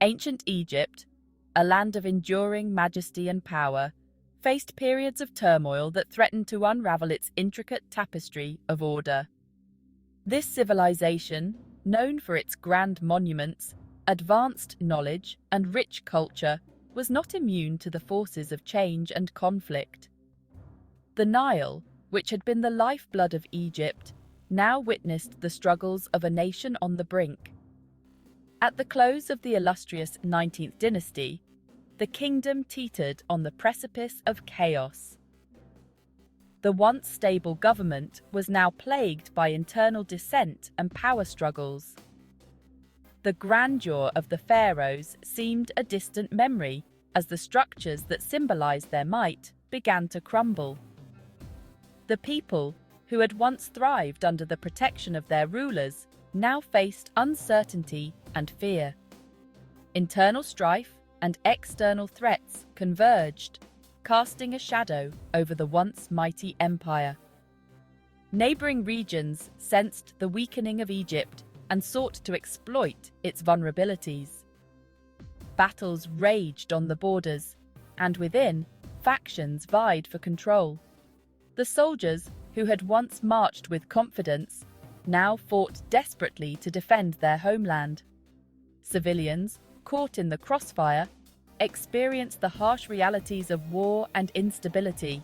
Ancient Egypt, a land of enduring majesty and power, faced periods of turmoil that threatened to unravel its intricate tapestry of order. This civilization, known for its grand monuments, advanced knowledge, and rich culture, was not immune to the forces of change and conflict. The Nile, which had been the lifeblood of Egypt, now witnessed the struggles of a nation on the brink. At the close of the illustrious 19th dynasty, the kingdom teetered on the precipice of chaos. The once stable government was now plagued by internal dissent and power struggles. The grandeur of the pharaohs seemed a distant memory as the structures that symbolized their might began to crumble. The people, who had once thrived under the protection of their rulers, now faced uncertainty and fear. Internal strife and external threats converged, casting a shadow over the once mighty empire. Neighboring regions sensed the weakening of Egypt and sought to exploit its vulnerabilities. Battles raged on the borders, and within, factions vied for control. The soldiers, who had once marched with confidence, now fought desperately to defend their homeland. Civilians, caught in the crossfire, experienced the harsh realities of war and instability.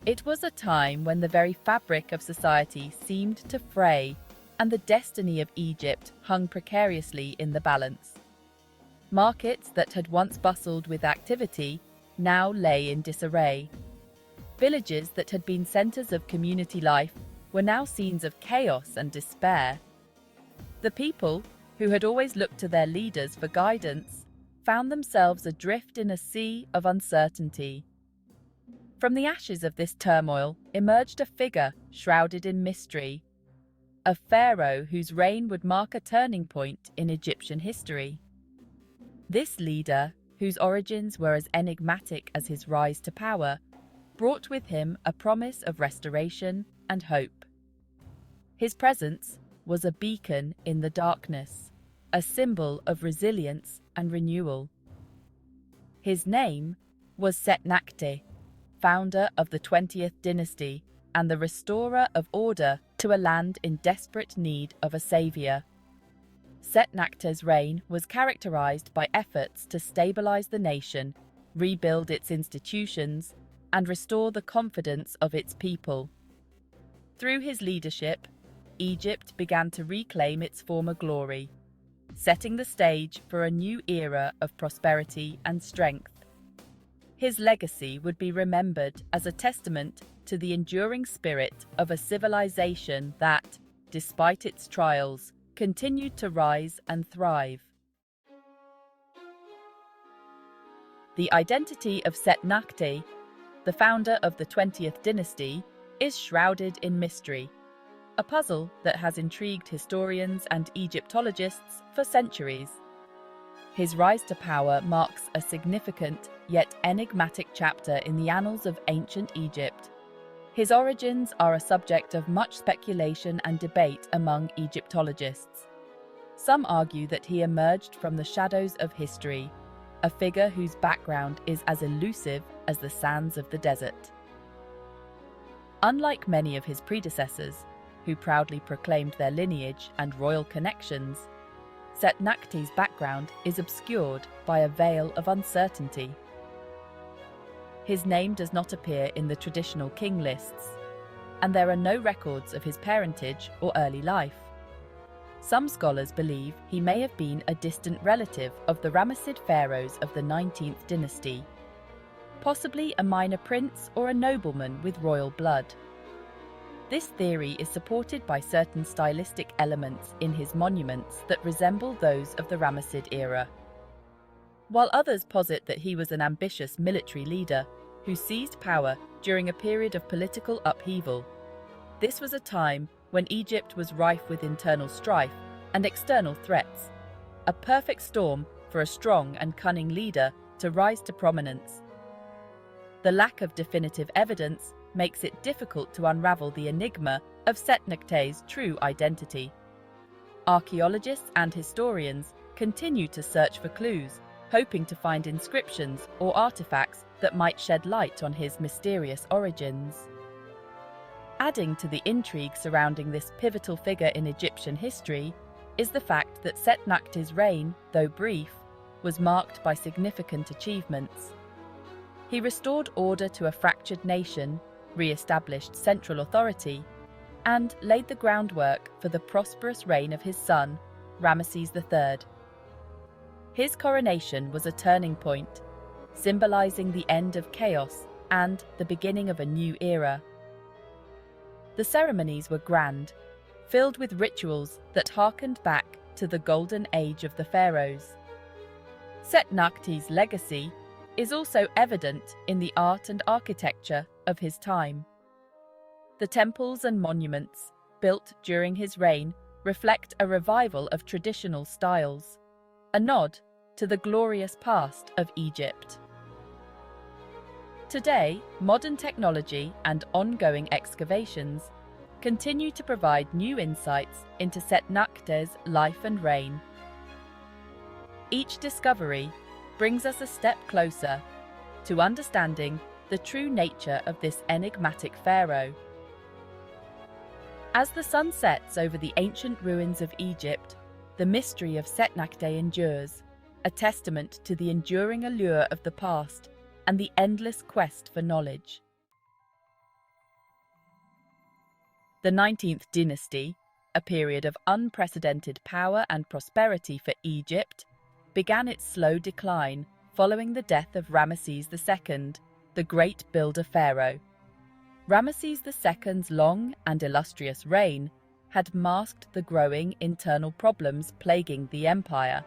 It was a time when the very fabric of society seemed to fray, and the destiny of Egypt hung precariously in the balance. Markets that had once bustled with activity now lay in disarray. Villages that had been centers of community life were now scenes of chaos and despair. The people, who had always looked to their leaders for guidance, found themselves adrift in a sea of uncertainty. From the ashes of this turmoil emerged a figure shrouded in mystery, a pharaoh whose reign would mark a turning point in Egyptian history. This leader, whose origins were as enigmatic as his rise to power, brought with him a promise of restoration and hope. His presence was a beacon in the darkness, a symbol of resilience and renewal. His name was Setnakhte, founder of the 20th dynasty and the restorer of order to a land in desperate need of a savior. Setnakhte's reign was characterized by efforts to stabilize the nation, rebuild its institutions, and restore the confidence of its people. Through his leadership, Egypt began to reclaim its former glory, setting the stage for a new era of prosperity and strength. His legacy would be remembered as a testament to the enduring spirit of a civilization that, despite its trials, continued to rise and thrive. The identity of Setnakhte, the founder of the 20th dynasty, is shrouded in mystery, a puzzle that has intrigued historians and Egyptologists for centuries. His rise to power marks a significant yet enigmatic chapter in the annals of ancient Egypt. His origins are a subject of much speculation and debate among Egyptologists. Some argue that he emerged from the shadows of history, a figure whose background is as elusive as the sands of the desert. Unlike many of his predecessors, who proudly proclaimed their lineage and royal connections, Setnakhte's background is obscured by a veil of uncertainty. His name does not appear in the traditional king lists, and there are no records of his parentage or early life. Some scholars believe he may have been a distant relative of the Ramesses pharaohs of the 19th dynasty, possibly a minor prince or a nobleman with royal blood. This theory is supported by certain stylistic elements in his monuments that resemble those of the Ramessid era, while others posit that he was an ambitious military leader who seized power during a period of political upheaval. This was a time when Egypt was rife with internal strife and external threats, a perfect storm for a strong and cunning leader to rise to prominence. The lack of definitive evidence makes it difficult to unravel the enigma of Setnakhte's true identity. Archaeologists and historians continue to search for clues, hoping to find inscriptions or artifacts that might shed light on his mysterious origins. Adding to the intrigue surrounding this pivotal figure in Egyptian history is the fact that Setnakhte's reign, though brief, was marked by significant achievements. He restored order to a fractured nation, re-established central authority, and laid the groundwork for the prosperous reign of his son, Ramesses III. His coronation was a turning point, symbolizing the end of chaos and the beginning of a new era. The ceremonies were grand, filled with rituals that harkened back to the golden age of the pharaohs. Setnakhte's legacy is also evident in the art and architecture of his time. The temples and monuments built during his reign reflect a revival of traditional styles, a nod to the glorious past of Egypt. Today, modern technology and ongoing excavations continue to provide new insights into Setnakhte's life and reign. Each discovery brings us a step closer to understanding the true nature of this enigmatic pharaoh. As the sun sets over the ancient ruins of Egypt, the mystery of Setnakhte endures, a testament to the enduring allure of the past and the endless quest for knowledge. The 19th Dynasty, a period of unprecedented power and prosperity for Egypt, began its slow decline following the death of Ramesses II, the great builder pharaoh. Ramesses II's long and illustrious reign had masked the growing internal problems plaguing the empire,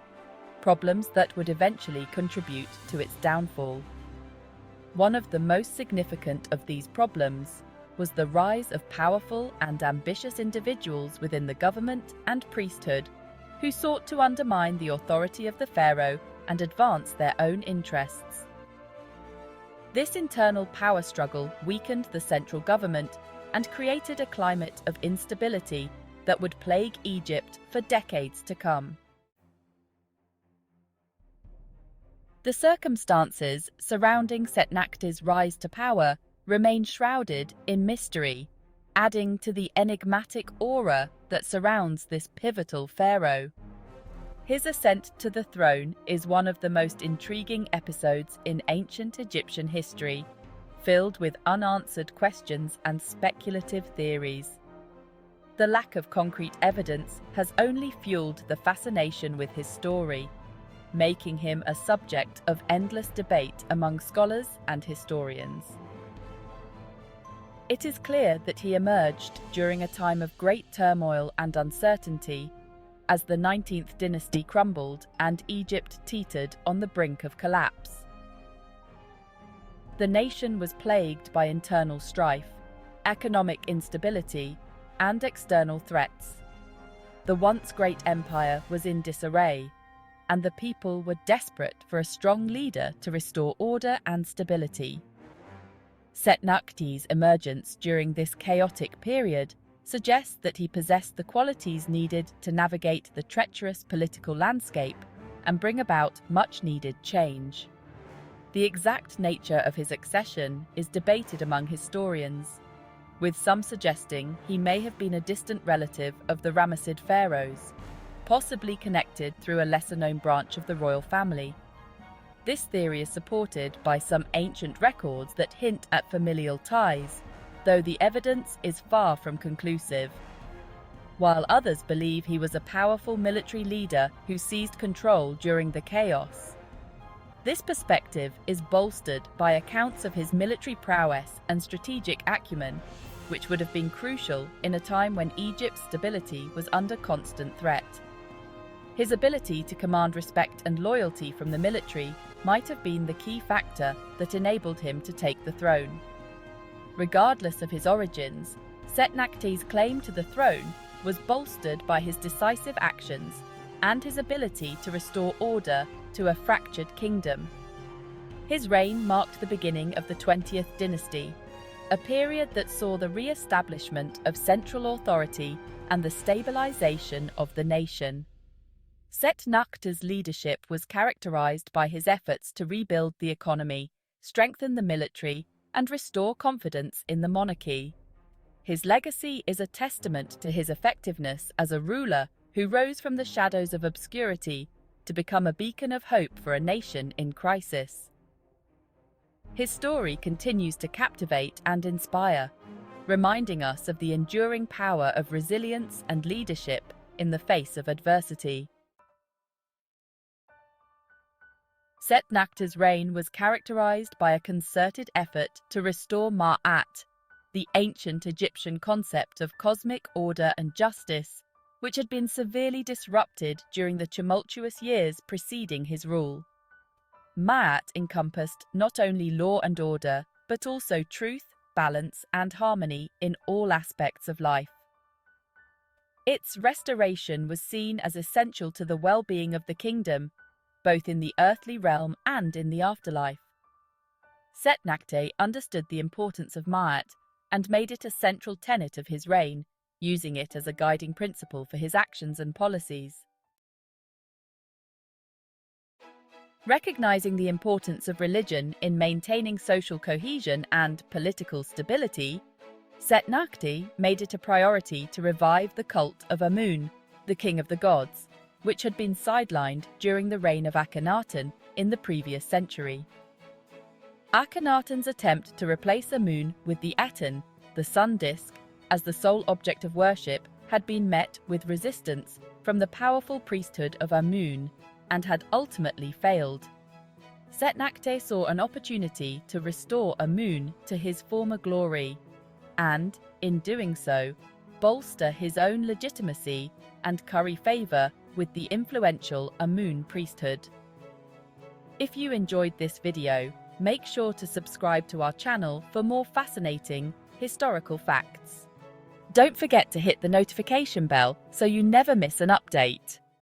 problems that would eventually contribute to its downfall. One of the most significant of these problems was the rise of powerful and ambitious individuals within the government and priesthood who sought to undermine the authority of the pharaoh and advance their own interests. This internal power struggle weakened the central government and created a climate of instability that would plague Egypt for decades to come. The circumstances surrounding Setnakhte's rise to power remain shrouded in mystery, adding to the enigmatic aura that surrounds this pivotal pharaoh. His ascent to the throne is one of the most intriguing episodes in ancient Egyptian history, filled with unanswered questions and speculative theories. The lack of concrete evidence has only fueled the fascination with his story, making him a subject of endless debate among scholars and historians. It is clear that he emerged during a time of great turmoil and uncertainty, as the 19th dynasty crumbled and Egypt teetered on the brink of collapse. The nation was plagued by internal strife, economic instability, and external threats. The once great empire was in disarray, and the people were desperate for a strong leader to restore order and stability. Setnakhte's emergence during this chaotic period suggests that he possessed the qualities needed to navigate the treacherous political landscape and bring about much-needed change. The exact nature of his accession is debated among historians, with some suggesting he may have been a distant relative of the Ramessid pharaohs, possibly connected through a lesser-known branch of the royal family. This theory is supported by some ancient records that hint at familial ties, though the evidence is far from conclusive. While others believe he was a powerful military leader who seized control during the chaos. This perspective is bolstered by accounts of his military prowess and strategic acumen, which would have been crucial in a time when Egypt's stability was under constant threat. His ability to command respect and loyalty from the military might have been the key factor that enabled him to take the throne. Regardless of his origins, Setnakhte's claim to the throne was bolstered by his decisive actions and his ability to restore order to a fractured kingdom. His reign marked the beginning of the 20th dynasty, a period that saw the re-establishment of central authority and the stabilization of the nation. Setnakhte's leadership was characterized by his efforts to rebuild the economy, strengthen the military, and restore confidence in the monarchy. His legacy is a testament to his effectiveness as a ruler who rose from the shadows of obscurity to become a beacon of hope for a nation in crisis. His story continues to captivate and inspire, reminding us of the enduring power of resilience and leadership in the face of adversity. Setnakhte's reign was characterized by a concerted effort to restore Ma'at, the ancient Egyptian concept of cosmic order and justice, which had been severely disrupted during the tumultuous years preceding his rule. Ma'at encompassed not only law and order, but also truth, balance, and harmony in all aspects of life. Its restoration was seen as essential to the well-being of the kingdom, both in the earthly realm and in the afterlife. Setnakhte understood the importance of Ma'at and made it a central tenet of his reign, using it as a guiding principle for his actions and policies. Recognizing the importance of religion in maintaining social cohesion and political stability, Setnakhte made it a priority to revive the cult of Amun, the king of the gods, which had been sidelined during the reign of Akhenaten in the previous century. Akhenaten's attempt to replace Amun with the Aten, the sun disk, as the sole object of worship had been met with resistance from the powerful priesthood of Amun and had ultimately failed. Setnakhte saw an opportunity to restore Amun to his former glory and, in doing so, bolster his own legitimacy and curry favor with the influential Amun priesthood. If you enjoyed this video, make sure to subscribe to our channel for more fascinating historical facts. Don't forget to hit the notification bell so you never miss an update.